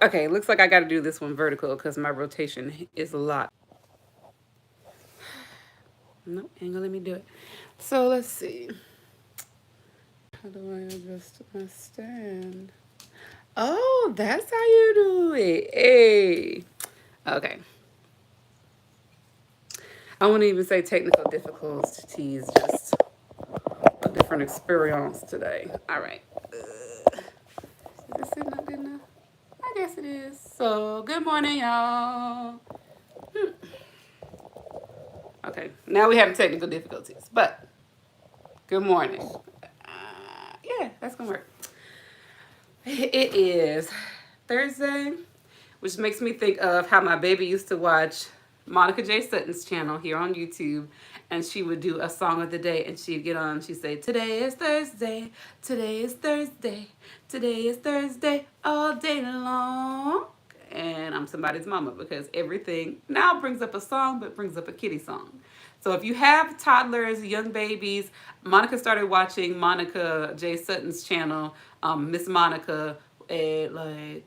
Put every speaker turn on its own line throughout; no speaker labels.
Okay, looks like I got to do this one vertical because my rotation is a lot. Nope, ain't gonna let me do it. So let's see. How do I adjust my stand? Oh, that's how you do it. Hey. Okay. I won't even say technical difficulties, just a different experience today. All right. Is this it? Not good enough? I guess it is. So, good morning, y'all. Okay, now we have technical difficulties, but good morning. Yeah, that's gonna work. It is Thursday, which makes me think of how my baby used to watch Monica J. Sutton's channel here on YouTube, and she would do a song of the day, and she'd get on, she'd say, "Today is Thursday, today is Thursday, today is Thursday, all day long." And I'm somebody's mama because everything now brings up a song, but brings up a kitty song. So if you have toddlers, young babies, Monica started watching Monica J. Sutton's channel, Miss Monica, at like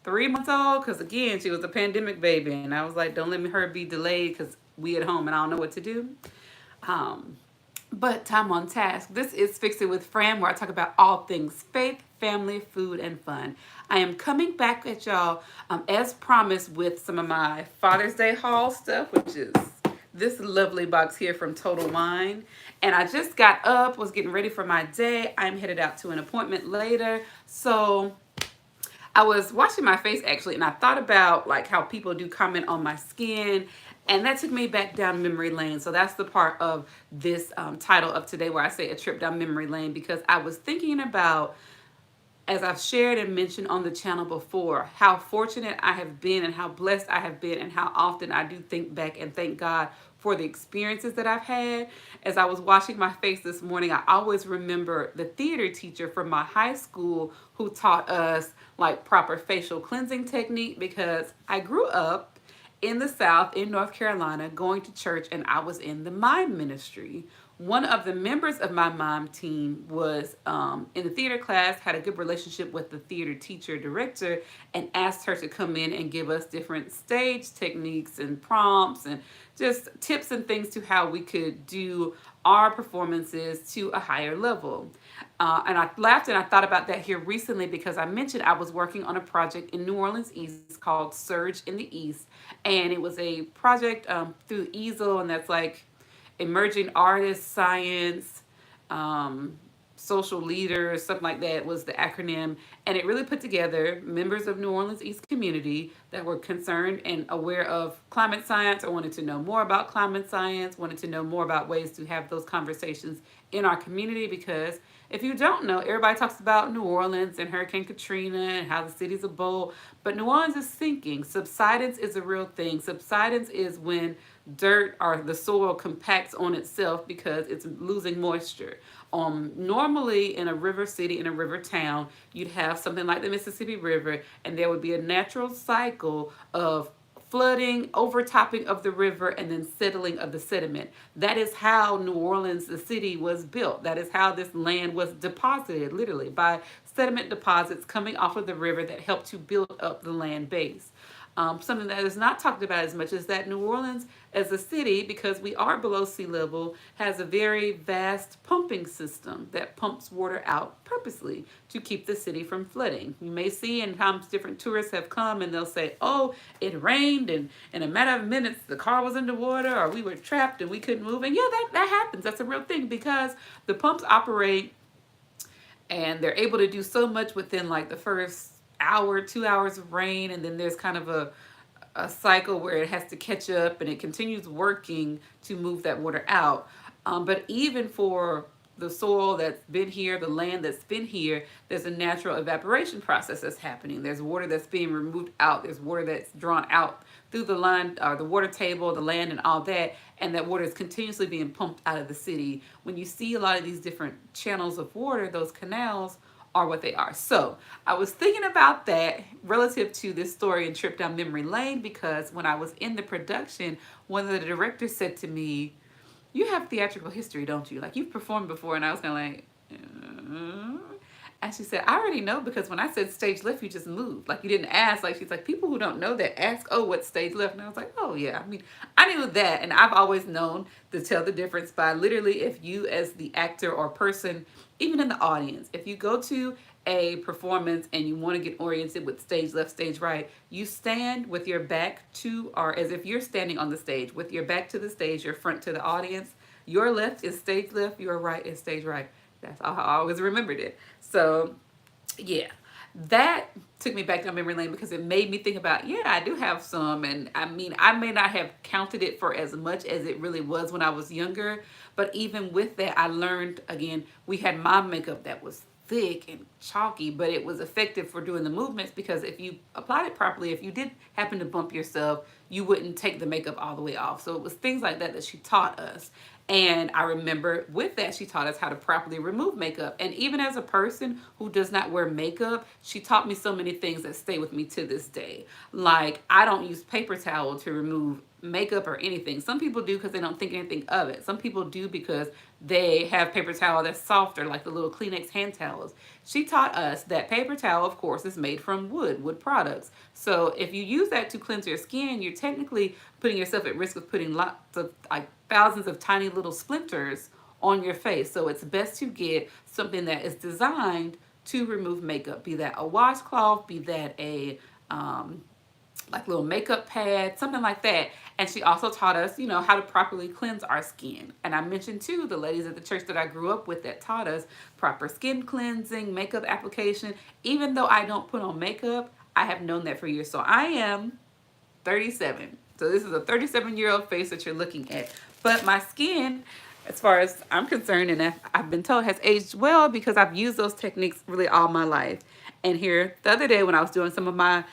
3 months old, because again she was a pandemic baby, and I was like, don't let her be delayed because we at home and I don't know what to do. um, but time on task. This is Fix It with Fran, where I talk about all things faith, family, food, and fun. I am coming back at y'all, as promised, with some of my Father's Day haul stuff, which is this lovely box here from Total Wine. And I just got up, was getting ready for my day. I'm headed out to an appointment later. So I was washing my face actually, and I thought about like how people do comment on my skin, and that took me back down memory lane. So that's the part of this title of today where I say a trip down memory lane, because I was thinking about, as I've shared and mentioned on the channel before, how fortunate I have been and how blessed I have been, and how often I do think back and thank God for the experiences that I've had. As I was washing my face this morning, I always remember the theater teacher from my high school who taught us like proper facial cleansing technique, because I grew up in the South in North Carolina going to church, and I was in the mime ministry. One of the members of my mime team was in the theater class, had a good relationship with the theater teacher director, and asked her to come in and give us different stage techniques and prompts and just tips and things to how we could do our performances to a higher level. And I laughed and I thought about that here recently, because I mentioned I was working on a project in New Orleans East called Surge in the East. And it was a project through Easel, and that's like emerging artists, science, um, social leaders, something like that was the acronym. And it really put together members of New Orleans East community that were concerned and aware of climate science, or wanted to know more about climate science, wanted to know more about ways to have those conversations in our community. Because if you don't know, everybody talks about New Orleans and Hurricane Katrina and how the city's a bowl, but New Orleans is sinking. Subsidence is a real thing. Subsidence is when dirt or the soil compacts on itself because it's losing moisture. Normally in a river city, in a river town, you'd have something like the Mississippi River, and there would be a natural cycle of flooding, overtopping of the river, and then settling of the sediment. That is how New Orleans, the city, was built. That is how this land was deposited, literally, by sediment deposits coming off of the river that helped to build up the land base. Something that is not talked about as much is that New Orleans, as a city, because we are below sea level, has a very vast pumping system that pumps water out purposely to keep the city from flooding. You may see in times different tourists have come and they'll say, oh, it rained and in a matter of minutes the car was underwater, or we were trapped and we couldn't move. And yeah, that happens. That's a real thing, because the pumps operate and they're able to do so much within like the first hour, 2 hours of rain, and then there's kind of a cycle where it has to catch up and it continues working to move that water out. But even for the soil that's been here, the land that's been here, there's a natural evaporation process that's happening. There's water that's being removed out. There's water that's drawn out through the line, or the water table, the land, and all that. And that water is continuously being pumped out of the city. When you see a lot of these different channels of water, those canals are what they are. So I was thinking about that relative to this story and trip down memory lane, because when I was in the production, one of the directors said to me, you have theatrical history, don't you? Like, you've performed before. And I was kind of like, And she said, I already know because when I said stage left, you just moved. Like you didn't ask. Like she's like, people who don't know that ask, oh, what's stage left? And I was like, oh yeah. I mean, I knew that. And I've always known to tell the difference by literally if you as the actor or person, even in the audience, if you go to a performance and you want to get oriented with stage left, stage right, you stand with your back to, or as if you're standing on the stage with your back to the stage, your front to the audience. Your left is stage left, your right is stage right. That's how I always remembered it. So yeah, that took me back down memory lane because it made me think about, yeah, I do have some. And I mean, I may not have counted it for as much as it really was when I was younger, but even with that, I learned again, we had mom makeup that was thick and chalky, but it was effective for doing the movements because if you applied it properly, if you did happen to bump yourself, you wouldn't take the makeup all the way off. So it was things like that that she taught us. And I remember with that, she taught us how to properly remove makeup. And even as a person who does not wear makeup, she taught me so many things that stay with me to this day. Like, I don't use paper towel to remove makeup or anything. Some people do because they don't think anything of it. Some people do because they have paper towel that's softer, like the little Kleenex hand towels. She taught us that paper towel, of course, is made from wood products. So if you use that to cleanse your skin, you're technically putting yourself at risk of putting lots of, like, thousands of tiny little splinters on your face. So it's best to get something that is designed to remove makeup, be that a washcloth, be that a like little makeup pad, something like that. And she also taught us, you know, how to properly cleanse our skin. And I mentioned too, the ladies at the church that I grew up with that taught us proper skin cleansing, makeup application. Even though I don't put on makeup, I have known that for years. So I am 37. So this is a 37-year-old face that you're looking at. But my skin, as far as I'm concerned, and I've been told, has aged well because I've used those techniques really all my life. And here, the other day when I was doing some of my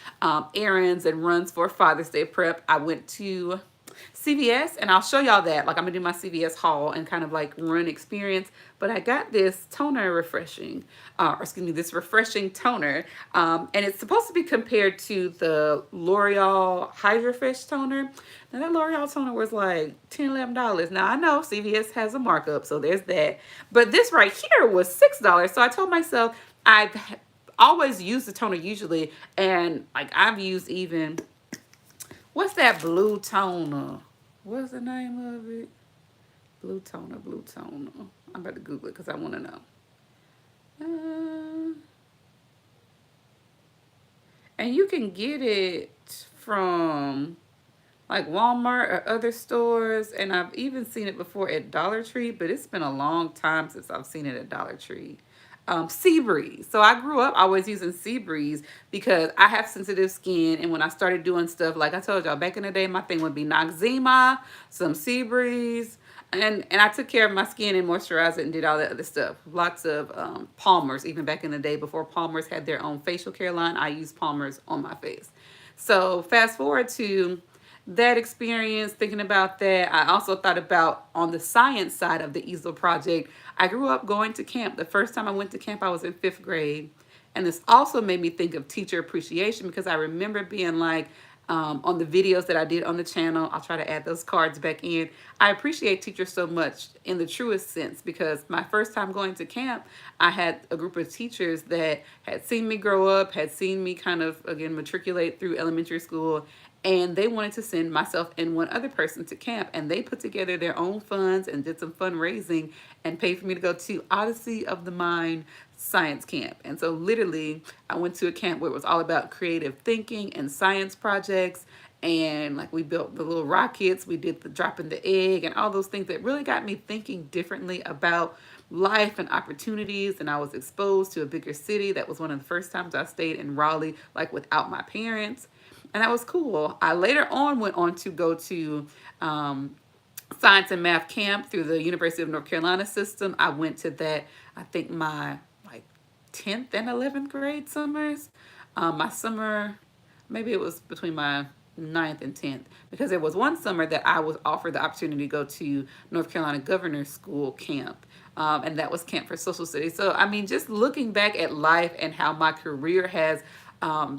errands and runs for Father's Day prep, I went to CVS, and I'll show y'all that. Like, I'm gonna do my CVS haul and kind of like run experience. But I got this toner refreshing, this refreshing toner. And it's supposed to be compared to the L'Oreal Hydra Fresh toner. Now that L'Oreal toner was like $10, $11. Now I know CVS has a markup, so there's that. But this right here was $6. So I told myself I've always used the toner usually, and like I've used even, what's that blue toner? What's the name of it? Blue toner, blue toner. I'm about to Google it because I want to know. And you can get it from like Walmart or other stores, and I've even seen it before at Dollar Tree, but it's been a long time since I've seen it at Dollar Tree. Sea Breeze. So I grew up always using Sea Breeze because I have sensitive skin, and when I started doing stuff, like I told y'all back in the day, my thing would be Noxzema, some Sea Breeze, and I took care of my skin and moisturized it and did all that other stuff. Lots of Palmer's, even back in the day before Palmer's had their own facial care line, I used Palmer's on my face. So fast forward to that experience, thinking about that, I also thought about on the science side of the easel project. I grew up going to camp. The first time I went to camp, I was in 5th grade. And this also made me think of teacher appreciation because I remember being like, on the videos that I did on the channel, I'll try to add those cards back in. I appreciate teachers so much in the truest sense because my first time going to camp, I had a group of teachers that had seen me grow up, had seen me kind of, again, matriculate through elementary school, and they wanted to send myself and one other person to camp, and they put together their own funds and did some fundraising and paid for me to go to Odyssey of the Mind science camp. And so literally I went to a camp where it was all about creative thinking and science projects, and like we built the little rockets, we did the dropping the egg and all those things that really got me thinking differently about life and opportunities. And I was exposed to a bigger city. That was one of the first times I stayed in Raleigh, like without my parents. And that was cool. I later on went on to go to science and math camp through the University of North Carolina system. I went to that, I think my like 10th and 11th grade summers. My summer, maybe it was between my 9th and 10th, because there was one summer that I was offered the opportunity to go to North Carolina Governor's School camp. And that was Camp for Social Studies. So, I mean, just looking back at life and how my career has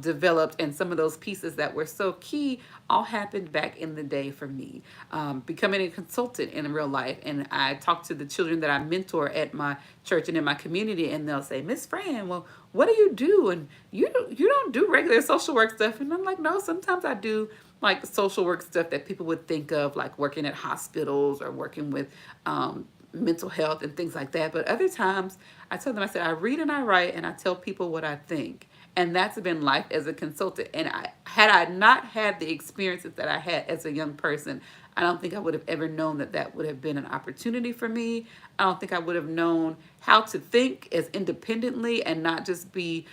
developed, and some of those pieces that were so key all happened back in the day for me. Becoming a consultant in real life, and I talk to the children that I mentor at my church and in my community, and they'll say, Miss Fran, well, what do you do? And you don't do regular social work stuff. And I'm like, no, sometimes I do like social work stuff that people would think of, like working at hospitals or working with mental health and things like that. But other times I tell them, I said, I read and I write and I tell people what I think. And that's been life as a consultant. And had I not had the experiences that I had as a young person, I don't think I would have ever known that that would have been an opportunity for me. I don't think I would have known how to think as independently and not just be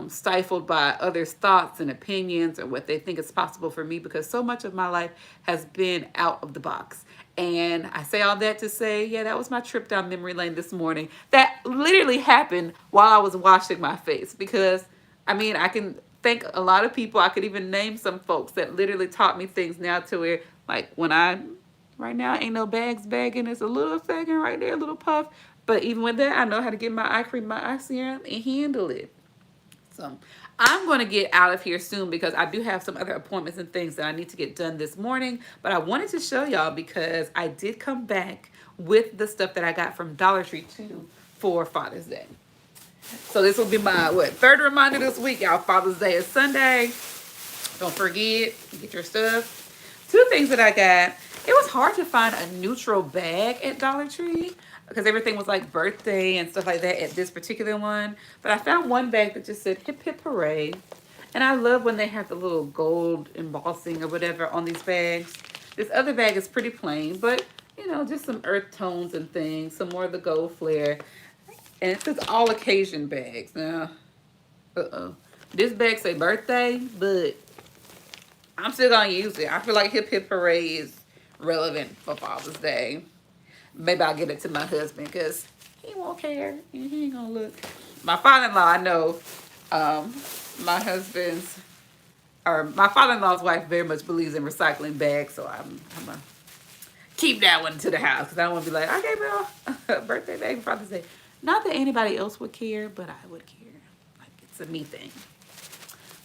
stifled by others' thoughts and opinions or what they think is possible for me, because so much of my life has been out of the box. And I say all that to say, yeah, that was my trip down memory lane this morning. That literally happened while I was washing my face, because I mean, I can thank a lot of people. I could even name some folks that literally taught me things now to where, like, right now, ain't no bags bagging. It's a little sagging right there, a little puff. But even with that, I know how to get my eye cream, my eye serum, and handle it. So I'm going to get out of here soon because I do have some other appointments and things that I need to get done this morning. But I wanted to show y'all because I did come back with the stuff that I got from Dollar Tree too for Father's Day. So this will be my, third reminder this week, y'all. Father's Day is Sunday. Don't forget, get your stuff. Two things that I got. It was hard to find a neutral bag at Dollar Tree because everything was like birthday and stuff like that at this particular one. But I found one bag that just said hip hip hooray. And I love when they have the little gold embossing or whatever on these bags. This other bag is pretty plain, but you know, just some earth tones and things, some more of the gold flair. And it says all occasion bags. Now, this bag say birthday, but I'm still gonna use it. I feel like hip hip hooray is relevant for Father's Day. Maybe I'll get it to my husband because he won't care. He ain't gonna look. My father-in-law, I know, my father-in-law's wife very much believes in recycling bags, so I'm gonna keep that one to the house because I don't want to be like, I gave her a birthday bag for Father's Day. Not that anybody else would care, but I would care. Like, it's a me thing.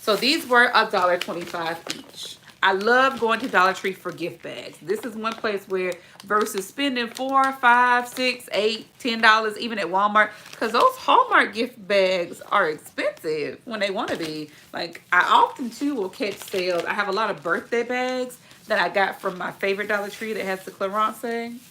So these were $1.25 each. I love going to Dollar Tree for gift bags. This is one place where versus spending $4, $5, $6, $8, $10, even at Walmart, because those Hallmark gift bags are expensive when they want to be. Like, I often too will catch sales. I have a lot of birthday bags that I got from my favorite Dollar Tree that has the Clarence saying.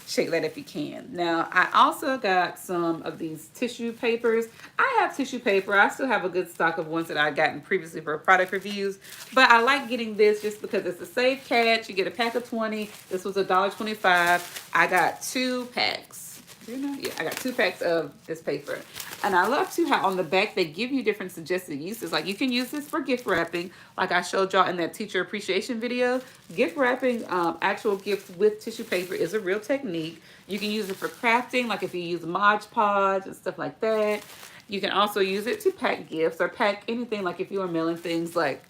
Shake that if you can. Now, I also got some of these tissue papers. I have tissue paper. I still have a good stock of ones that I've gotten previously for product reviews. But I like getting this just because it's a safe catch. You get a pack of 20. This was $1.25. I got 2 packs. Yeah, I got 2 packs of this paper. And I love too how on the back they give you different suggested uses. Like, you can use this for gift wrapping, like I showed y'all in that teacher appreciation video. Gift wrapping actual gifts with tissue paper is a real technique. You can use it for crafting, like if you use Mod Podge and stuff like that. You can also use it to pack gifts or pack anything, like if you are mailing things like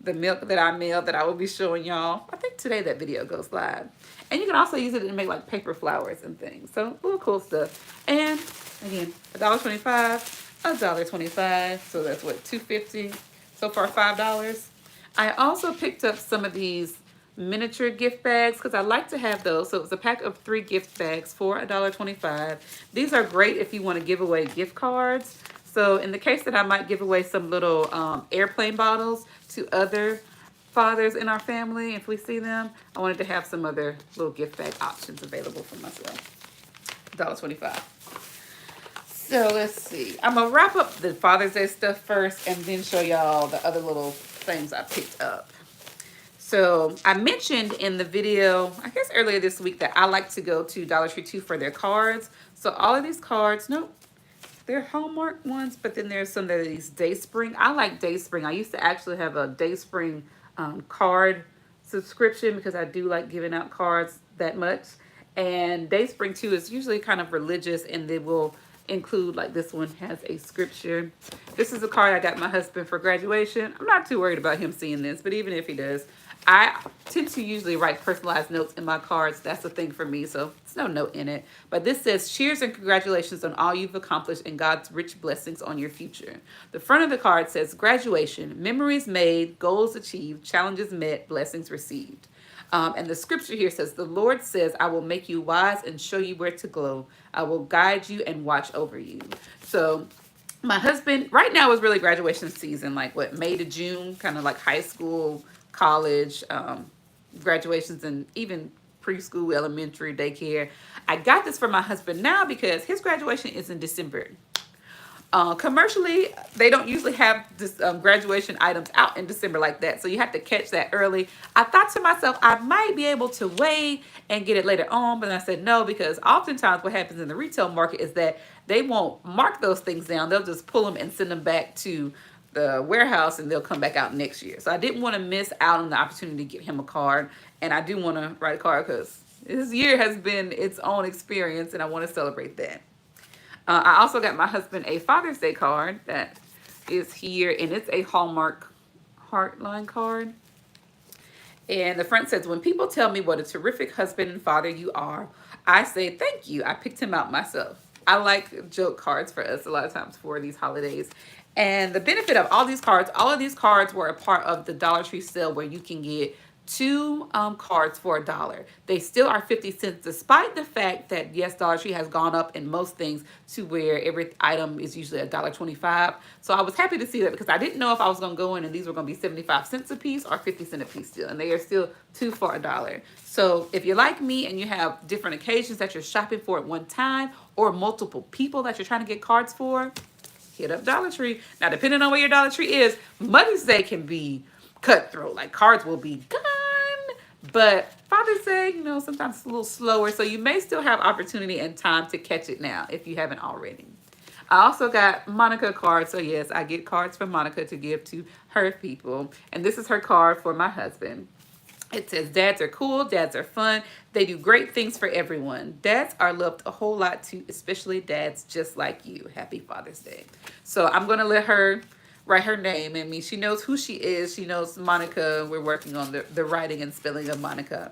the milk that I mailed that I will be showing y'all. I think today that video goes live. And you can also use it to make like paper flowers and things. So, little cool stuff. And again, $1.25, $1.25. So that's what, $2.50. So far, $5. I also picked up some of these miniature gift bags because I like to have those. So it was a pack of 3 gift bags for $1.25. These are great if you want to give away gift cards. So in the case that I might give away some little airplane bottles to other fathers in our family, if we see them, I wanted to have some other little gift bag options available for myself. $1.25. So let's see. I'm going to wrap up the Father's Day stuff first and then show y'all the other little things I picked up. So I mentioned in the video, I guess earlier this week, that I like to go to Dollar Tree too for their cards. So all of these cards, nope, they're Hallmark ones, but then there's some that are these Dayspring. I like Dayspring. I used to actually have a Dayspring card subscription because I do like giving out cards that much. And Dayspring too is usually kind of religious, and they will include, like this one has a scripture. This is a card I got my husband for graduation. I'm not too worried about him seeing this, but even if he does, I tend to usually write personalized notes in my cards. That's a thing for me, so it's no note in it. But this says, cheers and congratulations on all you've accomplished and God's rich blessings on your future. The front of the card says, graduation, memories made, goals achieved, challenges met, blessings received. And the scripture here says, the Lord says, I will make you wise and show you where to go. I will guide you and watch over you. So my husband, right now is really graduation season, like what, May to June, kind of like high school, college, graduations, and even preschool, elementary, daycare. I got this for my husband now because his graduation is in December. Commercially, they don't usually have this graduation items out in December like that, so you have to catch that early. I thought to myself, I might be able to wait and get it later on, but I said no, because oftentimes what happens in the retail market is that they won't mark those things down. They'll just pull them and send them back to the warehouse, and they'll come back out next year. So I didn't want to miss out on the opportunity to get him a card, and I do want to write a card because this year has been its own experience, and I want to celebrate that. I also got my husband a Father's Day card that is here, and it's a Hallmark Heartline card. And the front says, when people tell me what a terrific husband and father you are, I say thank you. I picked him out myself. I like joke cards for us a lot of times for these holidays. And the benefit of all of these cards were a part of the Dollar Tree sale where you can get two cards for $1. They still are 50 cents, despite the fact that, yes, Dollar Tree has gone up in most things to where every item is usually $1.25. So I was happy to see that because I didn't know if I was going to go in and these were going to be 75 cents a piece or 50 cents a piece still. And they are still two for $1. So if you're like me and you have different occasions that you're shopping for at one time or multiple people that you're trying to get cards for, hit up Dollar Tree. Now, depending on where your Dollar Tree is, Mother's Day can be cutthroat. Like, cards will be gone. But Father's Day, sometimes it's a little slower. So you may still have opportunity and time to catch it now if you haven't already. I also got Monica cards. So yes, I get cards from Monica to give to her people. And this is her card for my husband. It says, dads are cool, dads are fun, they do great things for everyone. Dads are loved a whole lot too, especially dads just like you. Happy Father's Day. So I'm going to let her write her name. I mean, she knows who she is. She knows Monica. We're working on the writing and spelling of Monica.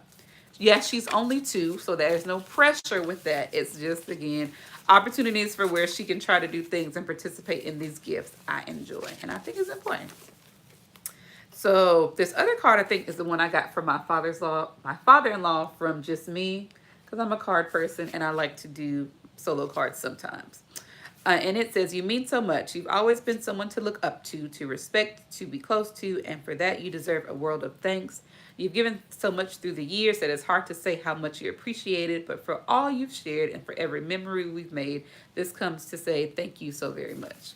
Yes, she's only 2, so there's no pressure with that. It's just, again, opportunities for where she can try to do things and participate in these gifts I enjoy. And I think it's important. So this other card, I think, is the one I got from my father-in-law from Just Me, because I'm a card person and I like to do solo cards sometimes. And it says, you mean so much. You've always been someone to look up to respect, to be close to, and for that you deserve a world of thanks. You've given so much through the years that it's hard to say how much you appreciate it, but for all you've shared and for every memory we've made, this comes to say thank you so very much.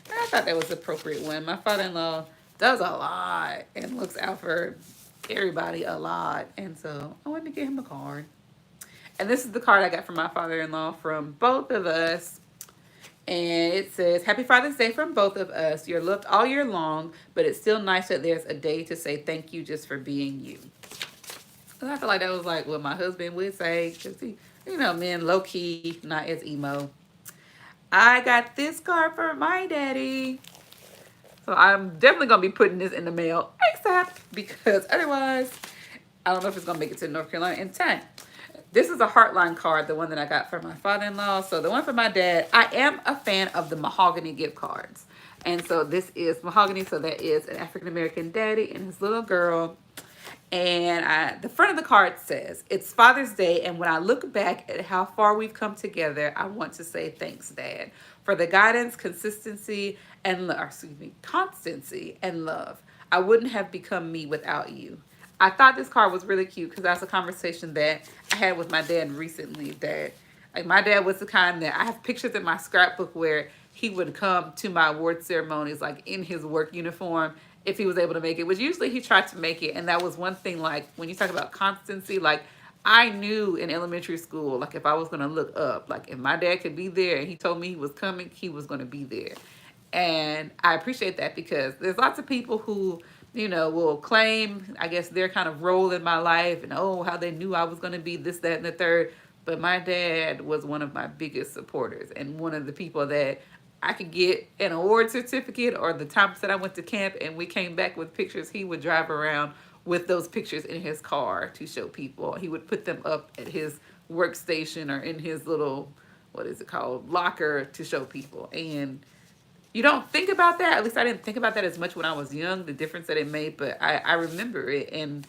And I thought that was an appropriate one. My father-in-law does a lot and looks out for everybody a lot. And so I wanted to get him a card. And this is the card I got from my father-in-law from both of us. And it says, happy Father's Day from both of us. You're loved all year long, but it's still nice that there's a day to say thank you just for being you. And I feel like that was like what my husband would say, because he, men low-key, not as emo. I got this card for my daddy. So I'm definitely going to be putting this in the mail ASAP, because otherwise, I don't know if it's going to make it to North Carolina in time. This is a Heartline card, the one that I got from my father-in-law. So the one for my dad, I am a fan of the mahogany gift cards. And so this is mahogany. So that is an African-American daddy and his little girl. And the front of the card says, it's Father's Day. And when I look back at how far we've come together, I want to say thanks, Dad, for the guidance, constancy, and love. I wouldn't have become me without you. I thought this card was really cute because that's a conversation that I had with my dad recently. That, like, my dad was the kind that I have pictures in my scrapbook where he would come to my award ceremonies like in his work uniform if he was able to make it, which usually he tried to make it. And that was one thing, like when you talk about constancy, like I knew in elementary school, like if I was going to look up, like if my dad could be there and he told me he was coming, he was going to be there. And I appreciate that because there's lots of people who, will claim, I guess, their kind of role in my life and, how they knew I was going to be this, that, and the third. But my dad was one of my biggest supporters and one of the people that I could get an award certificate or the times that I went to camp and we came back with pictures. He would drive around with those pictures in his car to show people. He would put them up at his workstation or in his little, what is it called, locker to show people. And you don't think about that. At least I didn't think about that as much when I was young, the difference that it made. But I remember it. And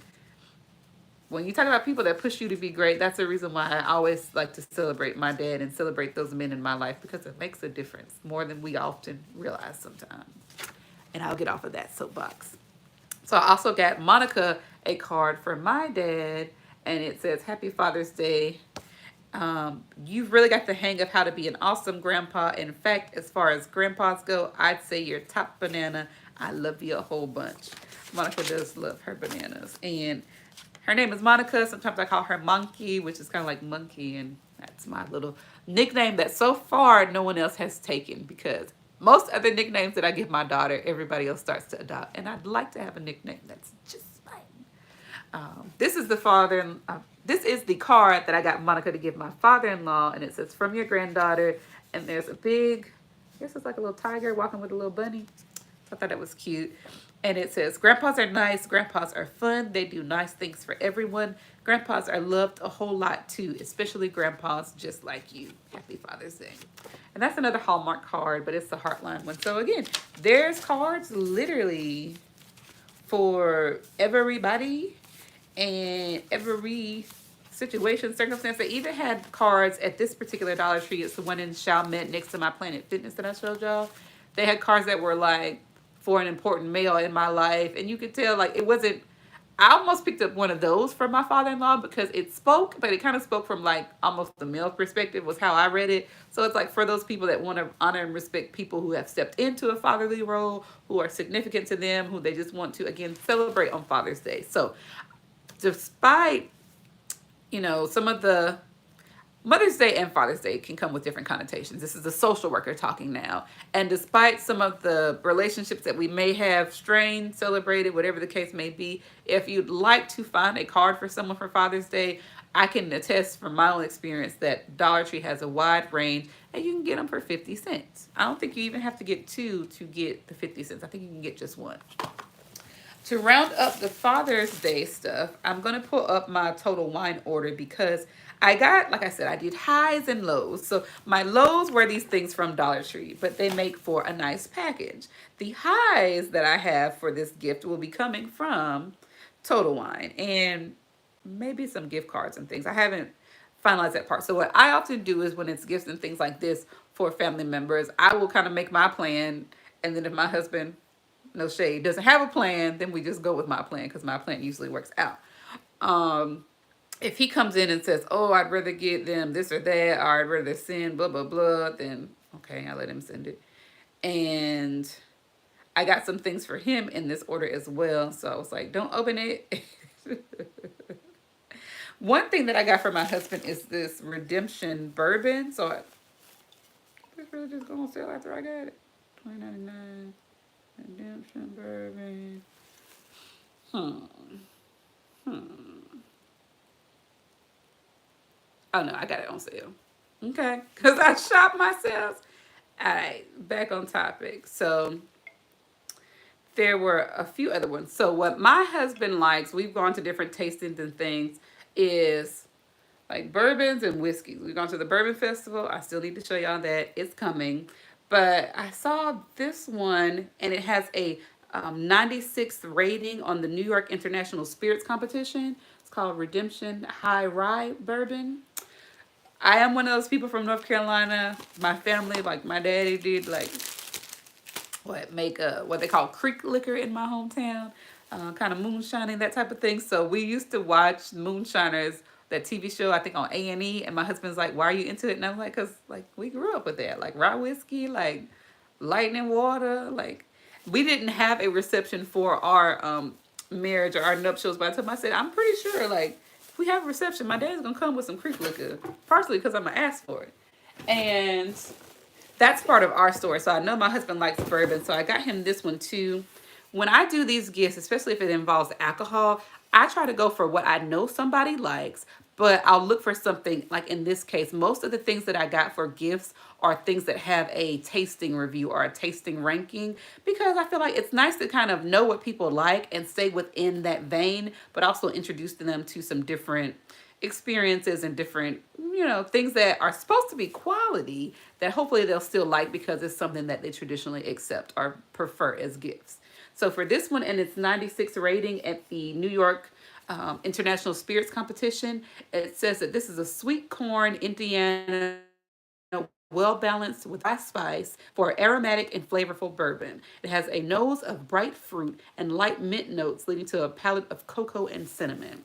when you talk about people that push you to be great, that's the reason why I always like to celebrate my dad and celebrate those men in my life, because it makes a difference more than we often realize sometimes. And I'll get off of that soapbox. So I also got Monica a card for my dad, and it says, Happy Father's Day. You've really got the hang of how to be an awesome grandpa. In fact, as far as grandpas go, I'd say you're top banana. I love you a whole bunch. Monica does love her bananas. And her name is Monica. Sometimes I call her Monkey, which is kind of like monkey. And that's my little nickname that so far no one else has taken, because most other nicknames that I give my daughter, everybody else starts to adopt. And I'd like to have a nickname that's just mine. This is the card that I got Monica to give my father-in-law, and it says, from your granddaughter. And there's a big, I guess it's like a little tiger walking with a little bunny. I thought that was cute. And it says, grandpas are nice, grandpas are fun, they do nice things for everyone. Grandpas are loved a whole lot too, especially grandpas just like you. Happy Father's Day. And that's another Hallmark card, but it's the Heartline one. So again, there's cards literally for everybody and every situation, circumstance. They even had cards at this particular Dollar Tree. It's the one in Chalmette next to my Planet Fitness that I showed y'all. They had cards that were like, for an important male in my life. And you could tell, like, it wasn't, I almost picked up one of those for my father-in-law because it spoke, but it kind of spoke from like almost the male perspective was how I read it. So it's like for those people that want to honor and respect people who have stepped into a fatherly role, who are significant to them, who they just want to, again, celebrate on Father's Day. So despite, you know, some of the Mother's Day and Father's Day can come with different connotations. This is a social worker talking now. And despite some of the relationships that we may have strained, celebrated, whatever the case may be, if you'd like to find a card for someone for Father's Day, I can attest from my own experience that Dollar Tree has a wide range, and you can get them for 50 cents. I don't think you even have to get two to get the 50 cents. I think you can get just one. To round up the Father's Day stuff, I'm going to pull up my Total Wine order because I got, like I said, I did highs and lows. So my lows were these things from Dollar Tree, but they make for a nice package. The highs that I have for this gift will be coming from Total Wine and maybe some gift cards and things. I haven't finalized that part. So what I often do is when it's gifts and things like this for family members, I will kind of make my plan. And then if my husband, no shade, doesn't have a plan, then we just go with my plan because my plan usually works out. If he comes in and says, oh, I'd rather get them this or that, or I'd rather send blah, blah, blah, then okay, I let him send it. And I got some things for him in this order as well. So I was like, don't open it. One thing that I got for my husband is this Redemption bourbon. So it's really just going to sell after I got it. $20.99. Redemption bourbon. Oh no, I got it on sale. Okay, because I shop myself. All right, back on topic. So there were a few other ones. So what my husband likes, we've gone to different tastings and things, is like bourbons and whiskeys. We've gone to the Bourbon Festival. I still need to show y'all that. It's coming. But I saw this one, and it has a 96th rating on the New York International Spirits Competition. It's called Redemption High Rye Bourbon. I am one of those people from North Carolina. My family, like my daddy did, like what they call creek liquor in my hometown, kind of moonshining, that type of thing. So we used to watch Moonshiners, that TV show, I think on A&E, and my husband's like, why are you into it? And I'm like, because like we grew up with that, like raw whiskey, like lightning water. Like we didn't have a reception for our marriage or our nuptials, by the time I said, I'm pretty sure like if we have a reception, my dad's gonna come with some creek liquor, partially because I'm gonna ask for it. And that's part of our story. So I know my husband likes bourbon, so I got him this one too. When I do these gifts, especially if it involves alcohol, I try to go for what I know somebody likes, but I'll look for something like in this case. Most of the things that I got for gifts are things that have a tasting review or a tasting ranking, because I feel like it's nice to kind of know what people like and stay within that vein, but also introduce them to some different experiences and different, things that are supposed to be quality that hopefully they'll still like because it's something that they traditionally accept or prefer as gifts. So for this one and its 96 rating at the New York International Spirits Competition, it says that this is a sweet corn Indiana, well balanced with dry spice for aromatic and flavorful bourbon. It has a nose of bright fruit and light mint notes, leading to a palate of cocoa and cinnamon.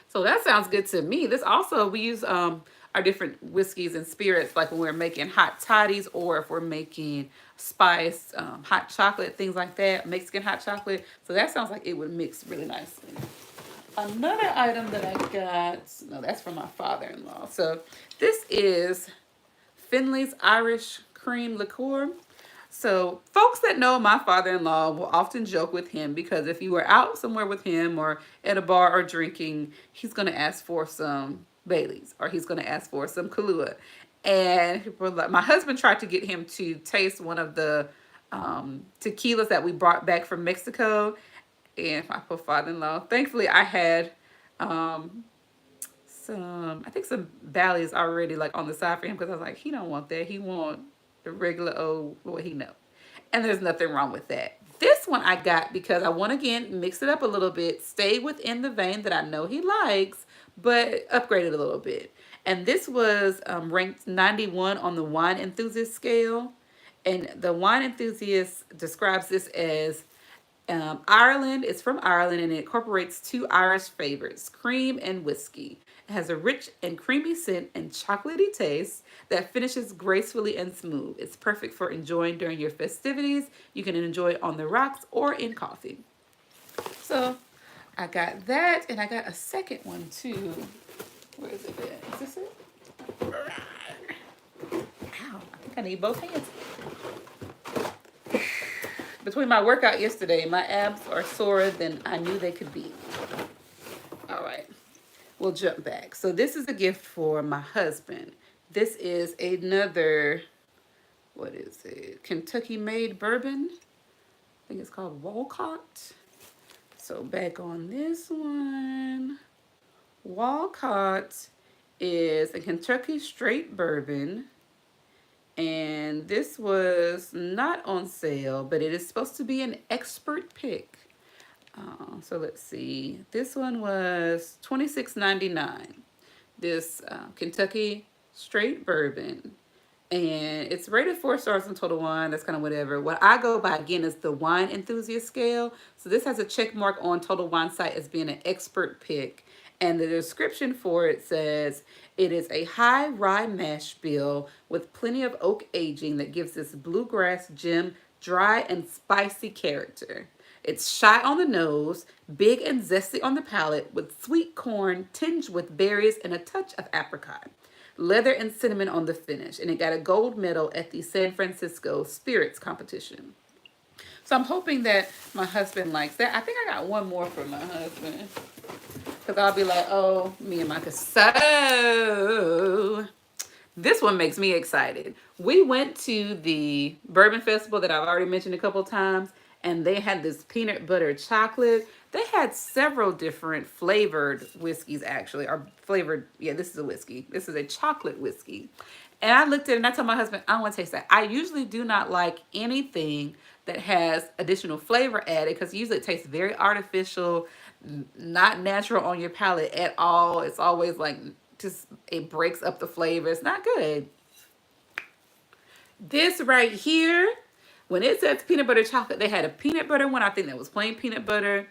So that sounds good to me. This also, we use our different whiskeys and spirits, like when we're making hot toddies or if we're making spiced hot chocolate, things like that, Mexican hot chocolate. So that sounds like it would mix really nicely. Another item that I got, no, that's from my father-in-law. So this is Finley's Irish Cream Liqueur. So folks that know my father-in-law will often joke with him because if you were out somewhere with him or at a bar or drinking, he's going to ask for some Baileys or he's going to ask for some Kahlua. And my husband tried to get him to taste one of the tequilas that we brought back from Mexico. And my poor father-in-law, thankfully I had I think some Baileys already like on the side for him because I was like, he don't want that. He want the regular old, what he know. And there's nothing wrong with that. This one I got because I want to, again, mix it up a little bit, stay within the vein that I know he likes, but upgrade it a little bit. And this was ranked 91 on the Wine Enthusiast scale. And the Wine Enthusiast describes this as Ireland. It's from Ireland and it incorporates two Irish favorites, cream and whiskey. It has a rich and creamy scent and chocolatey taste that finishes gracefully and smooth. It's perfect for enjoying during your festivities. You can enjoy it on the rocks or in coffee. So I got that, and I got a second one too. Where is it at? Is this it? Ow, I think I need both hands. Between my workout yesterday, my abs are sorer than I knew they could be. All right, we'll jump back. So this is a gift for my husband. This is another, what is it? Kentucky made bourbon. I think it's called Walcott. So back on this one. Walcott is a Kentucky straight bourbon. And this was not on sale, but it is supposed to be an expert pick. So let's see. This one was $26.99. This Kentucky straight bourbon. And it's rated 4 stars on Total Wine. That's kind of whatever. What I go by, again, is the Wine Enthusiast scale. So this has a check mark on Total Wine site as being an expert pick. And the description for it says, it is a high rye mash bill with plenty of oak aging that gives this bluegrass gem dry and spicy character. It's shy on the nose, big and zesty on the palate, with sweet corn tinged with berries and a touch of apricot. Leather and cinnamon on the finish, and it got a gold medal at the San Francisco Spirits Competition. So I'm hoping that my husband likes that. I think I got one more for my husband. Because I'll be like, oh, me and Micah. So this one makes me excited. We went to the Bourbon Festival that I've already mentioned a couple times, and they had this peanut butter chocolate. They had several different flavored whiskeys, actually, or flavored, yeah, this is a whiskey. This is a chocolate whiskey. And I looked at it and I told my husband, I don't want to taste that. I usually do not like anything that has additional flavor added because usually it tastes very artificial, not natural on your palate at all. It's always like, just, it breaks up the flavor. It's not good. This right here, when it says peanut butter chocolate, they had a peanut butter one, I think that was plain peanut butter,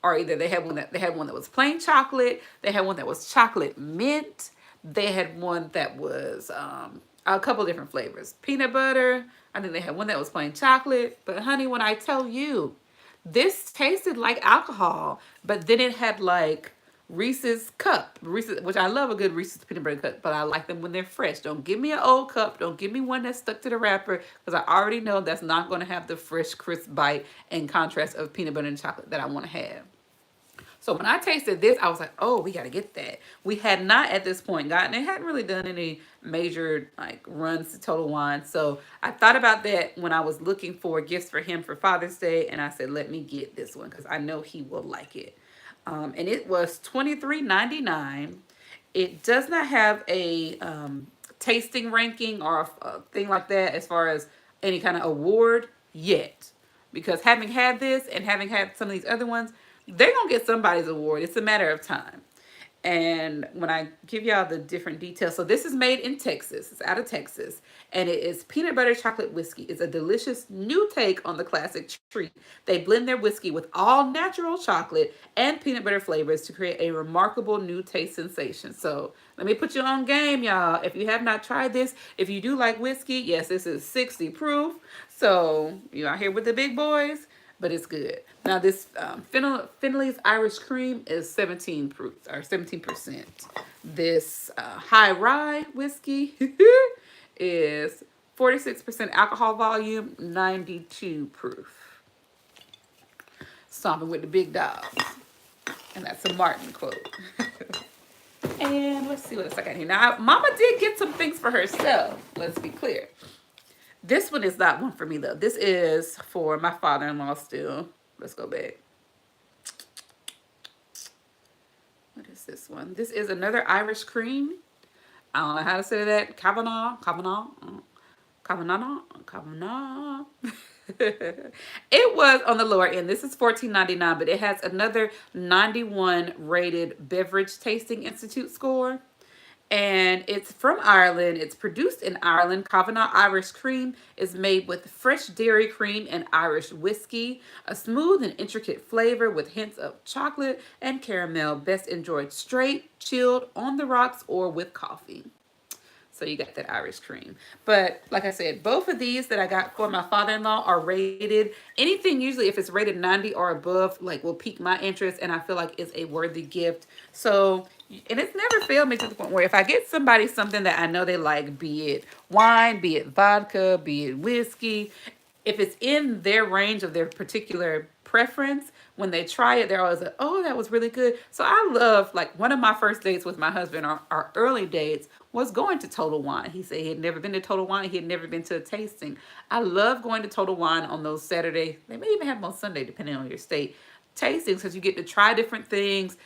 or either they had one that was plain chocolate, they had one that was chocolate mint, they had one that was a couple different flavors. Peanut butter, I think they had one that was plain chocolate, but honey, when I tell you, this tasted like alcohol, but then it had like Reese's cup, Reese's, which I love a good Reese's peanut butter cup, but I like them when they're fresh. Don't give me an old cup. Don't give me one that's stuck to the wrapper because I already know that's not going to have the fresh, crisp bite and contrast of peanut butter and chocolate that I want to have. So when I tasted this, I was like, oh, we got to get that. We had not at this point gotten, it hadn't really done any major like runs to Total Wine. So I thought about that when I was looking for gifts for him for Father's Day. And I said, let me get this one because I know he will like it. And it was $23.99. It does not have a tasting ranking or a thing like that as far as any kind of award yet. Because having had this and having had some of these other ones, they're going to get somebody's award. It's a matter of time. And when I give y'all the different details, so this is made in Texas. It's out of Texas. And it is peanut butter chocolate whiskey. It's a delicious new take on the classic treat. They blend their whiskey with all natural chocolate and peanut butter flavors to create a remarkable new taste sensation. So let me put you on game, y'all. If you have not tried this, if you do like whiskey, yes, this is 60 proof. So you out here with the big boys, but it's good. Now this Finley's Irish Cream is 17 proof or 17%. This High Rye whiskey is 46% alcohol volume, 92 proof. Stomping with the big dogs, and that's a Martin quote. And let's see what else I got here. Now, Mama did get some things for herself. Let's be clear. This one is not one for me though. This is for my father-in-law still. Let's go back. What is this one? This is another Irish cream. I don't know how to say that. Kavanaugh. It was on the lower end. This is $14.99, but it has another 91 rated Beverage Tasting Institute score. And it's from Ireland. It's produced in Ireland. Kavanaugh Irish Cream is made with fresh dairy cream and Irish whiskey, a smooth and intricate flavor with hints of chocolate and caramel, best enjoyed straight, chilled, on the rocks, or with coffee. So you got that Irish cream. But like I said, both of these that I got for my father-in-law are rated. Anything usually if it's rated 90 or above, like will pique my interest, and I feel like it's a worthy gift. So, and it's never failed me to the point where if I get somebody something that I know they like, be it wine, be it vodka, be it whiskey, if it's in their range of their particular preference, when they try it, they're always like, oh, that was really good. So I love, like, one of my first dates with my husband, our early dates, was going to Total Wine. He said he had never been to Total Wine. He had never been to a tasting. I love going to Total Wine on those Saturday. They may even have them on Sunday, depending on your state. Tastings, because you get to try different things.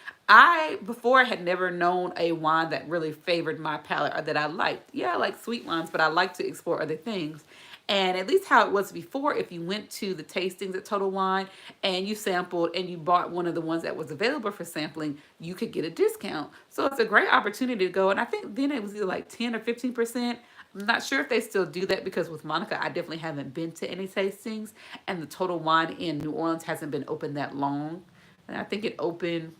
Before, had never known a wine that really favored my palate or that I liked. Yeah, I like sweet wines, but I like to explore other things. And at least how it was before, if you went to the tastings at Total Wine and you sampled and you bought one of the ones that was available for sampling, you could get a discount. So it's a great opportunity to go. And I think then it was either like 10 or 15%. I'm not sure if they still do that because with Monica, I definitely haven't been to any tastings. And the Total Wine in New Orleans hasn't been open that long. And I think it opened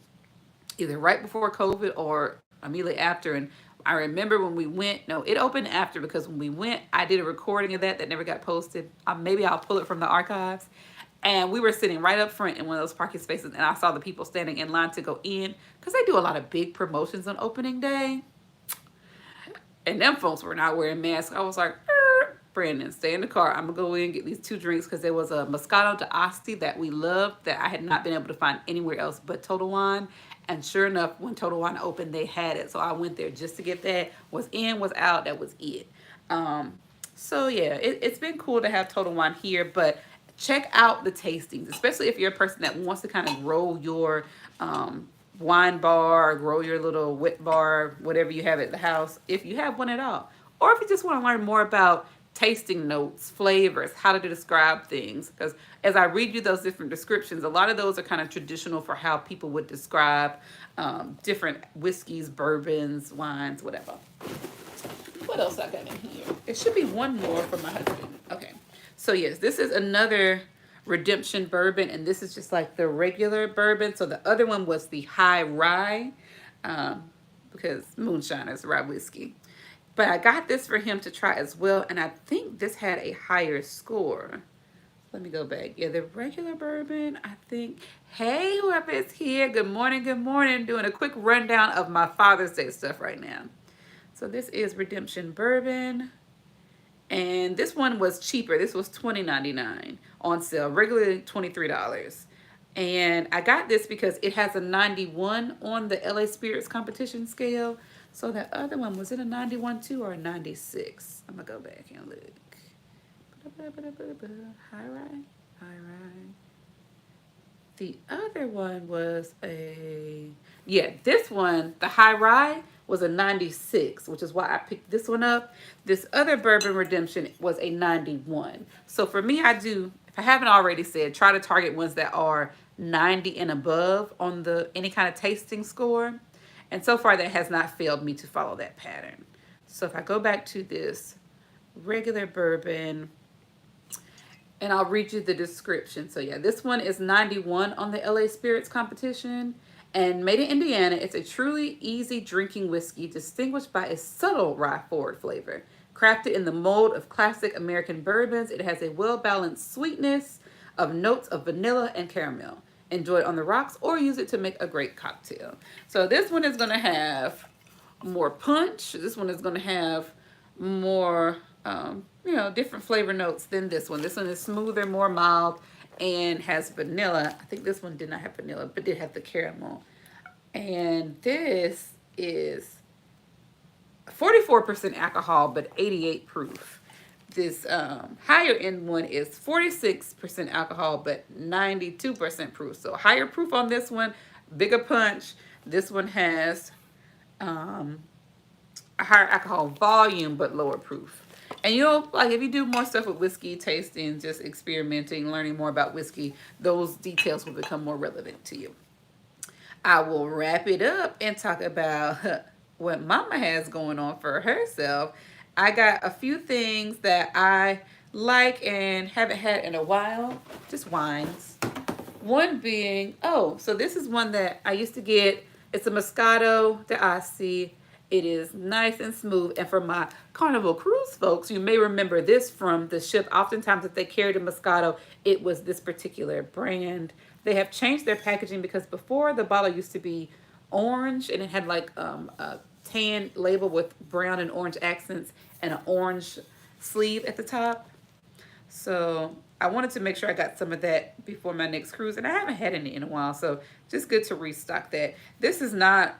either right before COVID or immediately after. And I remember when we went, no, it opened after, because when we went, I did a recording of that never got posted. Maybe I'll pull it from the archives. And we were sitting right up front in one of those parking spaces, and I saw the people standing in line to go in, because they do a lot of big promotions on opening day. And them folks were not wearing masks. I was like, Brandon, stay in the car. I'm going to go in and get these 2 drinks, because there was a Moscato d'Asti that we loved that I had not been able to find anywhere else but Total Wine. And sure enough, when Total Wine opened, they had it. So I went there just to get that. Was in, was out, that was it. So yeah, it's been cool to have Total Wine here, but check out the tastings, especially if you're a person that wants to kind of grow your wine bar, or grow your little wet bar, whatever you have at the house, if you have one at all. Or if you just want to learn more about tasting notes, flavors, how to describe things. Because as I read you those different descriptions, a lot of those are kind of traditional for how people would describe different whiskeys, bourbons, wines, whatever. What else I got in here? It should be one more for my husband. Okay. So yes, this is another Redemption bourbon, and this is just like the regular bourbon. So the other one was the High Rye, because moonshine is rye whiskey. But I got this for him to try as well, and I think this had a higher score. Let me go back. Yeah, the regular bourbon, I think. Hey, whoever is here, good morning, good morning. Doing a quick rundown of my Father's Day stuff right now. So this is Redemption bourbon, and this one was cheaper. This was $20.99 on sale, regularly $23. And I got this because it has a 91 on the LA Spirits competition scale. So that other one, was it a 91 too or a 96? I'm gonna go back and look. High rye, high rye. The other one was this one, the high rye, was a 96, which is why I picked this one up. This other bourbon redemption was a 91. So for me, I do, if I haven't already said, try to target ones that are 90 and above on the any kind of tasting score. And so far that has not failed me to follow that pattern. So if I go back to this regular bourbon, and I'll read you the description. So yeah, this one is 91 on the LA Spirits competition. And made in Indiana, it's a truly easy drinking whiskey distinguished by a subtle rye forward flavor. Crafted in the mold of classic American bourbons, it has a well-balanced sweetness of notes of vanilla and caramel. Enjoy it on the rocks or use it to make a great cocktail. So this one is going to have more punch. This one is going to have more, different flavor notes than this one. This one is smoother, more mild, and has vanilla. I think this one did not have vanilla, but did have the caramel. And this is 44% alcohol, but 88 proof. This higher end one is 46% alcohol, but 92% proof. So higher proof on this one, bigger punch. This one has a higher alcohol volume, but lower proof. And if you do more stuff with whiskey, tasting, just experimenting, learning more about whiskey, those details will become more relevant to you. I will wrap it up and talk about what Mama has going on for herself. I got a few things that I like and haven't had in a while, just wines. One being, so this is one that I used to get. It's a Moscato d'Asti. It is nice and smooth. And for my Carnival Cruise folks, you may remember this from the ship. Oftentimes, if they carried a Moscato, it was this particular brand. They have changed their packaging because before the bottle used to be orange and it had like a tan label with brown and orange accents and an orange sleeve at the top. So I wanted to make sure I got some of that before my next cruise, and I haven't had any in a while, so just good to restock that. This is not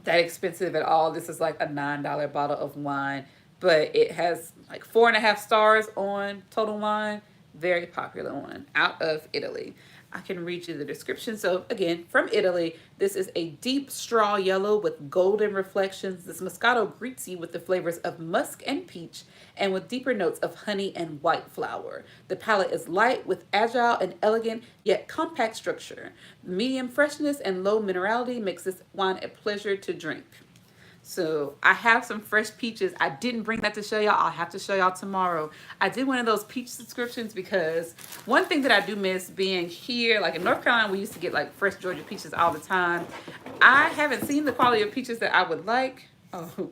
that expensive at all. This is like a $9 bottle of wine, but it has like 4.5 stars on Total Wine. Very popular one out of Italy. I can read you the description. So again, from Italy, this is a deep straw yellow with golden reflections. This Moscato greets you with the flavors of musk and peach and with deeper notes of honey and white flower. The palate is light with agile and elegant yet compact structure. Medium freshness and low minerality makes this wine a pleasure to drink. So I have some fresh peaches. I didn't bring that to show y'all. I'll have to show y'all tomorrow. I did one of those peach subscriptions because one thing that I do miss being here, like in North Carolina, we used to get like fresh Georgia peaches all the time. I haven't seen the quality of peaches that I would like. Oh,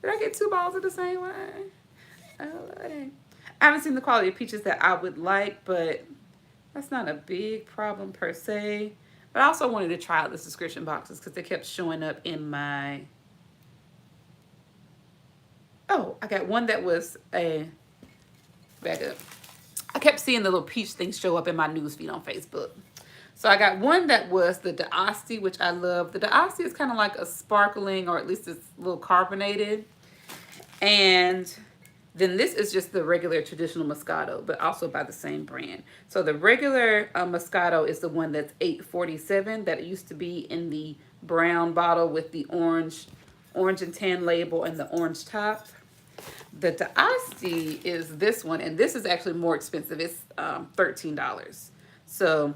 did I get 2 balls of the same wine? Oh, Lordy. I haven't seen the quality of peaches that I would like, but that's not a big problem per se. But I also wanted to try out the subscription boxes because they kept showing up in my... Oh, I got one that was back up. I kept seeing the little peach things show up in my newsfeed on Facebook. So I got one that was the d'Asti, which I love. The d'Asti is kind of like a sparkling, or at least it's a little carbonated. And then this is just the regular traditional Moscato, but also by the same brand. So the regular Moscato is the one that's $8.47 that used to be in the brown bottle with the orange and tan label and the orange top. The d'Asti is this one, and this is actually more expensive. It's $13. So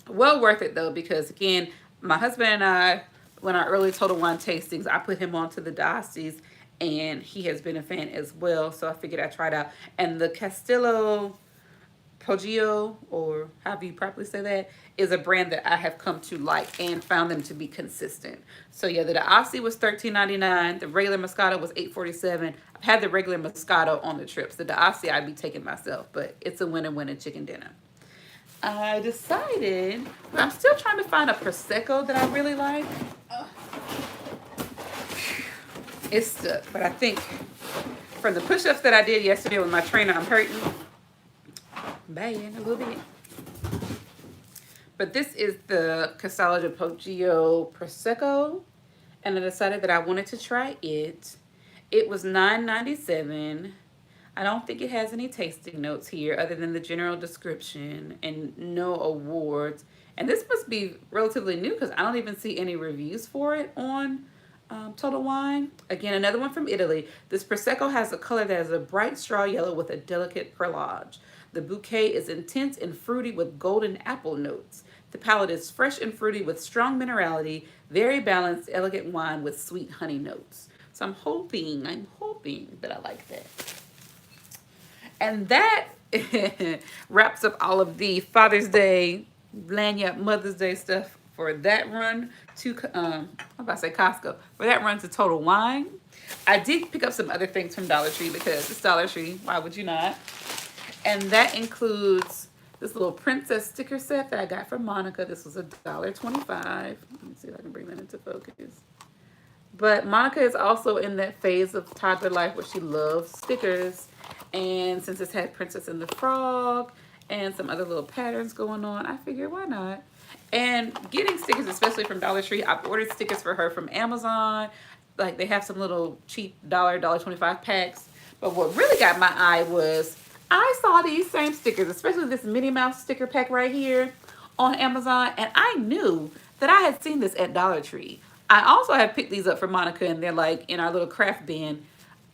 well worth it though, because again, my husband and I, when our early Total Wine tastings, I put him onto the d'Astis, and he has been a fan as well. So I figured I'd try it out. And the Castillo Poggio, or however you properly say that, is a brand that I have come to like and found them to be consistent. So yeah, the d'Asti was $13.99. The regular Moscato was $8.47. I've had the regular Moscato on the trips. The d'Asti I'd be taking myself, but it's a winner chicken dinner. I decided, I'm still trying to find a Prosecco that I really like. It's stuck, but I think from the push-ups that I did yesterday with my trainer, I'm hurting. Bad a little bit. But this is the Casale di Poggio Prosecco, and I decided that I wanted to try it. It was $9.97. I don't think it has any tasting notes here other than the general description and no awards. And this must be relatively new because I don't even see any reviews for it on Total Wine. Again, another one from Italy. This Prosecco has a color that is a bright straw yellow with a delicate perlage. The bouquet is intense and fruity with golden apple notes. The palate is fresh and fruity with strong minerality, very balanced, elegant wine with sweet honey notes. So I'm hoping that I like that. And that wraps up all of the Father's Day, lanyard, Mother's Day stuff for that run to, I'm about to say Costco, for that run to Total Wine. I did pick up some other things from Dollar Tree because it's Dollar Tree. Why would you not? And that includes this little princess sticker set that I got from Monica. This was $1.25. Let me see if I can bring that into focus. But Monica is also in that phase of toddler life where she loves stickers. And since it's had Princess and the Frog and some other little patterns going on, I figured why not? And getting stickers, especially from Dollar Tree, I've ordered stickers for her from Amazon. Like they have some little cheap $1.25 packs. But what really got my eye was I saw these same stickers, especially this Minnie Mouse sticker pack right here on Amazon. And I knew that I had seen this at Dollar Tree. I also have picked these up for Monica and they're like in our little craft bin.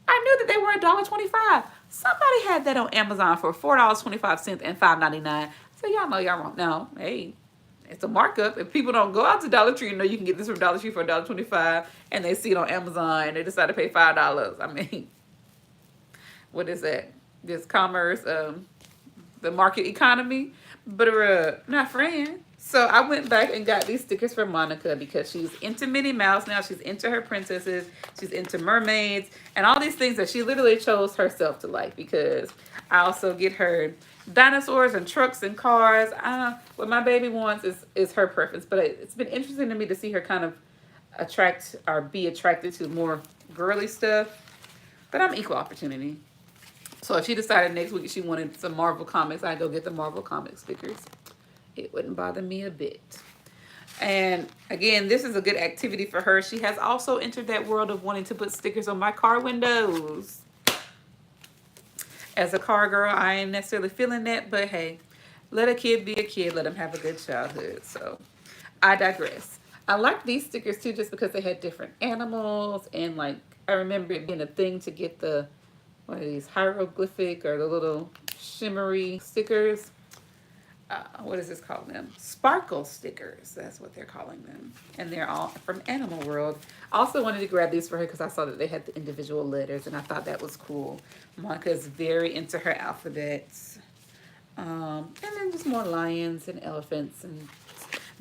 I knew that they were $1.25. Somebody had that on Amazon for $4.25 and $5.99. So y'all know y'all wrong. No, hey, it's a markup. If people don't go out to Dollar Tree and know you can get this from Dollar Tree for $1.25 and they see it on Amazon and they decide to pay $5. I mean, what is that? This commerce, the market economy. But not Fran. So I went back and got these stickers for Monica because she's into Minnie Mouse now. She's into her princesses. She's into mermaids and all these things that she literally chose herself to like, because I also get her dinosaurs and trucks and cars. What my baby wants is her preference. But it's been interesting to me to see her kind of attract or be attracted to more girly stuff. But I'm equal opportunity. So if she decided next week she wanted some Marvel comics, I'd go get the Marvel comic stickers. It wouldn't bother me a bit. And again, this is a good activity for her. She has also entered that world of wanting to put stickers on my car windows. As a car girl, I ain't necessarily feeling that, but hey, let a kid be a kid. Let them have a good childhood. So I digress. I like these stickers too just because they had different animals. And like, I remember it being a thing to get the, what are these, hieroglyphic or the little shimmery stickers. What is this called them? Sparkle stickers. That's what they're calling them. And they're all from Animal World. I also wanted to grab these for her because I saw that they had the individual letters and I thought that was cool. Monica is very into her alphabets. And then just more lions and elephants and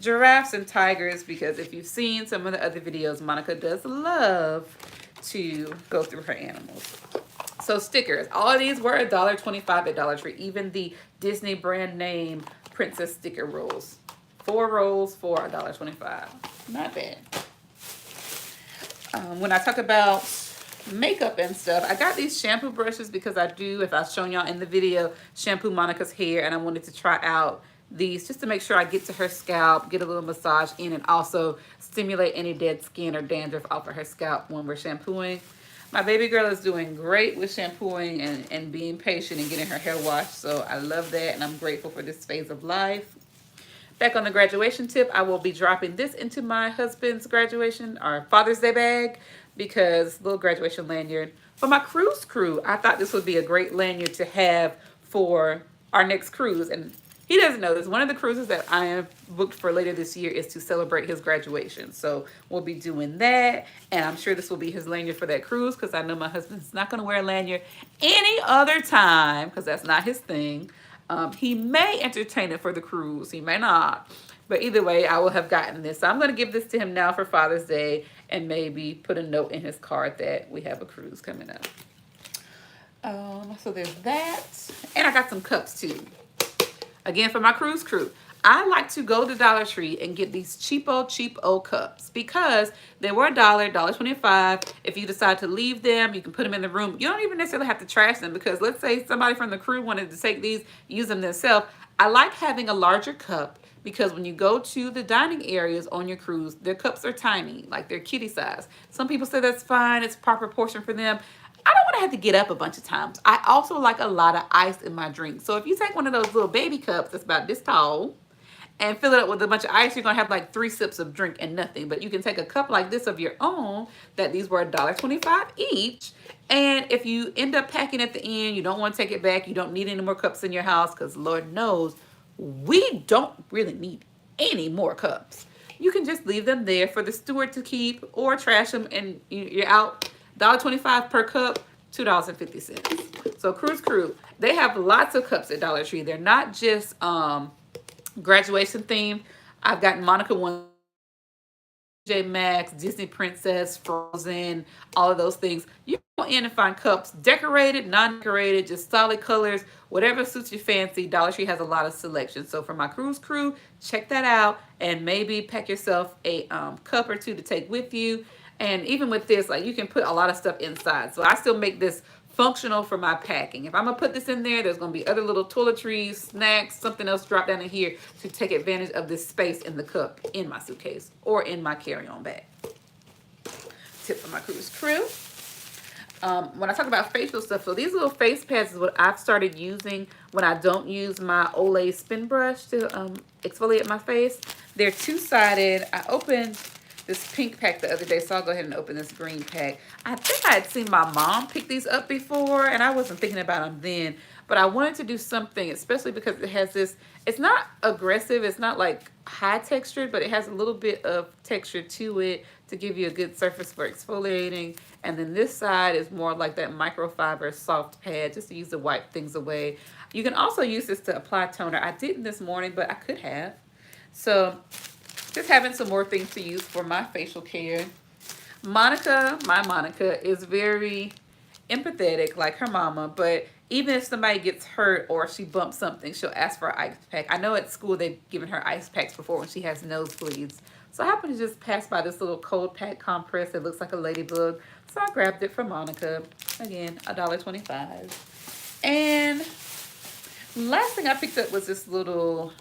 giraffes and tigers, because if you've seen some of the other videos, Monica does love to go through her animals. So stickers, all of these were $1.25 at Dollar Tree. Even the Disney brand name princess sticker rolls. 4 rolls for $1.25. Not bad. When I talk about makeup and stuff, I got these shampoo brushes because I do, if I've shown y'all in the video, shampoo Monica's hair, and I wanted to try out these just to make sure I get to her scalp, get a little massage in, and also stimulate any dead skin or dandruff off of her scalp when we're shampooing. My baby girl is doing great with shampooing and being patient and getting her hair washed. So I love that, and I'm grateful for this phase of life. Back on the graduation tip, I will be dropping this into my husband's graduation or Father's Day bag because little graduation lanyard. For my cruise crew, I thought this would be a great lanyard to have for our next cruise. And he doesn't know this. One of the cruises that I am booked for later this year is to celebrate his graduation. So we'll be doing that. And I'm sure this will be his lanyard for that cruise because I know my husband's not going to wear a lanyard any other time because that's not his thing. He may entertain it for the cruise. He may not. But either way, I will have gotten this. So I'm going to give this to him now for Father's Day and maybe put a note in his card that we have a cruise coming up. So there's that. And I got some cups too. Again, for my cruise crew, I like to go to Dollar Tree and get these cheapo cups because they were $1.25. If you decide to leave them, you can put them in the room. You don't even necessarily have to trash them because let's say somebody from the crew wanted to take these, use them themselves. I like having a larger cup because when you go to the dining areas on your cruise, their cups are tiny, like they're kitty size. Some people say that's fine, it's proper portion for them. I don't want to have to get up a bunch of times. I also like a lot of ice in my drink. So if you take one of those little baby cups that's about this tall and fill it up with a bunch of ice, you're gonna have like 3 sips of drink and nothing. But you can take a cup like this of your own, that these were $1.25 each. And if you end up packing at the end, you don't want to take it back, you don't need any more cups in your house, because Lord knows we don't really need any more cups. You can just leave them there for the steward to keep or trash them, and you're out. $1.25 per cup, $2.50. So Cruise Crew, they have lots of cups at Dollar Tree. They're not just graduation themed. I've got Monica one, J Maxx, Disney Princess, Frozen, all of those things. You go in and find cups, decorated, non-decorated, just solid colors, whatever suits your fancy. Dollar Tree has a lot of selection. So for my Cruise Crew, check that out, and maybe pack yourself a cup or two to take with you. And even with this, like, you can put a lot of stuff inside. So I still make this functional for my packing. If I'm gonna put this in there, there's gonna be other little toiletries, snacks, something else drop down in here to take advantage of this space in the cup in my suitcase or in my carry-on bag. Tip for my Cruise Crew. When I talk about facial stuff, so these little face pads is what I've started using when I don't use my Olay spin brush to exfoliate my face. They're two-sided. I opened this pink pack the other day, so I'll go ahead and open this green pack. I think I had seen my mom pick these up before, and I wasn't thinking about them then, but I wanted to do something, especially because it has this, it's not aggressive, it's not like high textured, but it has a little bit of texture to it to give you a good surface for exfoliating. And then this side is more like that microfiber soft pad, just to use to wipe things away. You can also use this to apply toner. I didn't this morning, but I could have. So just having some more things to use for my facial care. Monica, my Monica, is very empathetic like her mama, but even if somebody gets hurt or she bumps something, she'll ask for an ice pack. I know at school they've given her ice packs before when she has nosebleeds. So I happened to just pass by this little cold pack compress that looks like a ladybug. So I grabbed it from Monica. Again, $1.25. And last thing I picked up was this little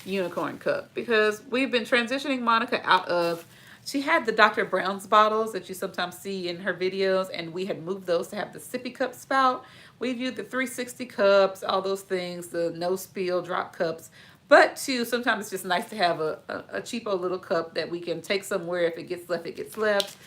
unicorn cup, because we've been transitioning Monica out of, she had the Dr. Brown's bottles that you sometimes see in her videos, and we had moved those to have the sippy cup spout. We've used the 360 cups, all those things, the no spill drop cups. But too, sometimes it's just nice to have a cheapo little cup that we can take somewhere. If it gets left, it gets left.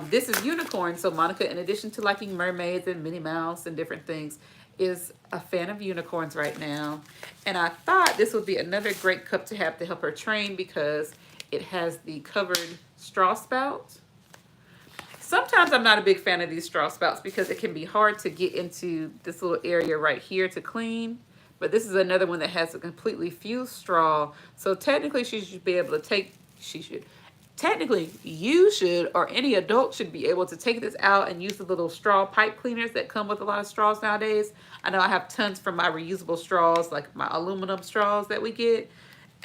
This is unicorn, so Monica, in addition to liking mermaids and Minnie Mouse and different things, is a fan of unicorns right now. And I thought this would be another great cup to have to help her train, because it has the covered straw spout. Sometimes I'm not a big fan of these straw spouts because it can be hard to get into this little area right here to clean. But this is another one that has a completely fused straw. So technically she should be able to take, technically you should, or any adult should be able to take this out and use the little straw pipe cleaners that come with a lot of straws nowadays. I know I have tons from my reusable straws, like my aluminum straws that we get.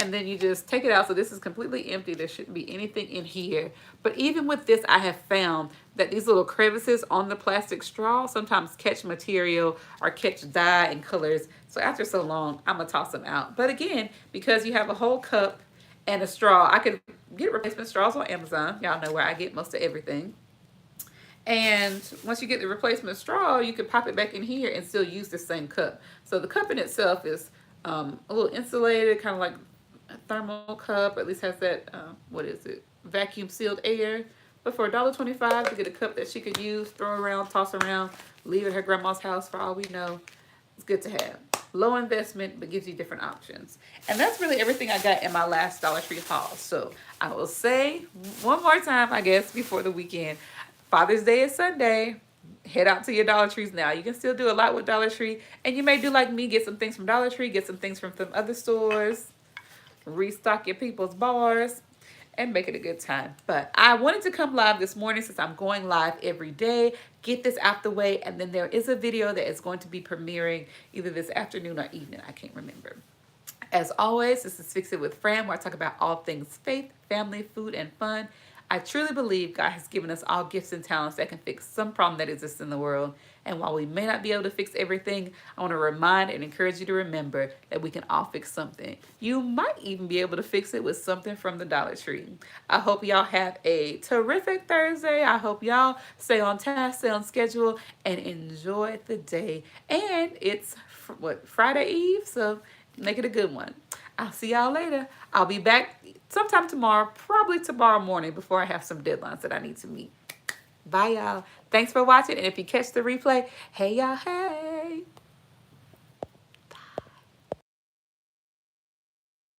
And then you just take it out. So this is completely empty. There shouldn't be anything in here. But even with this, I have found that these little crevices on the plastic straw sometimes catch material or catch dye and colors. So after so long, I'm gonna toss them out. But again, because you have a whole cup and a straw, I could get replacement straws on Amazon. Y'all know where I get most of everything. And once you get the replacement straw, you can pop it back in here and still use the same cup. So the cup in itself is a little insulated, kind of like a thermal cup, or at least has that, what is it, vacuum sealed air. But for $1.25 to get a cup that she could use, throw around, toss around, leave at her grandma's house for all we know, it's good to have. Low investment, but gives you different options. And that's really everything I got in my last Dollar Tree haul. So I will say one more time, I guess, before the weekend. Father's Day is Sunday. Head out to your Dollar Trees now. You can still do a lot with Dollar Tree. And you may do like me, get some things from Dollar Tree, get some things from some other stores, restock your people's bars, and make it a good time. But I wanted to come live this morning since I'm going live every day, get this out the way, and then there is a video that is going to be premiering either this afternoon or evening. I can't remember. As always, this is Fix It with Fran, where I talk about all things faith, family, food, and fun.
I truly believe God has given us all gifts and talents that can fix some problem that exists in the world. And while we may not be able to fix everything, I want to remind and encourage you to remember that we can all fix something. You might even be able to fix it with something from the Dollar Tree. I hope y'all have a terrific Thursday. I hope y'all stay on task, stay on schedule, and enjoy the day. And it's Friday Eve, so make it a good one. I'll see y'all later. I'll be back sometime tomorrow, probably tomorrow morning before I have some deadlines that I need to meet. Bye, y'all. Thanks for watching. And if you catch the replay, hey, y'all, hey.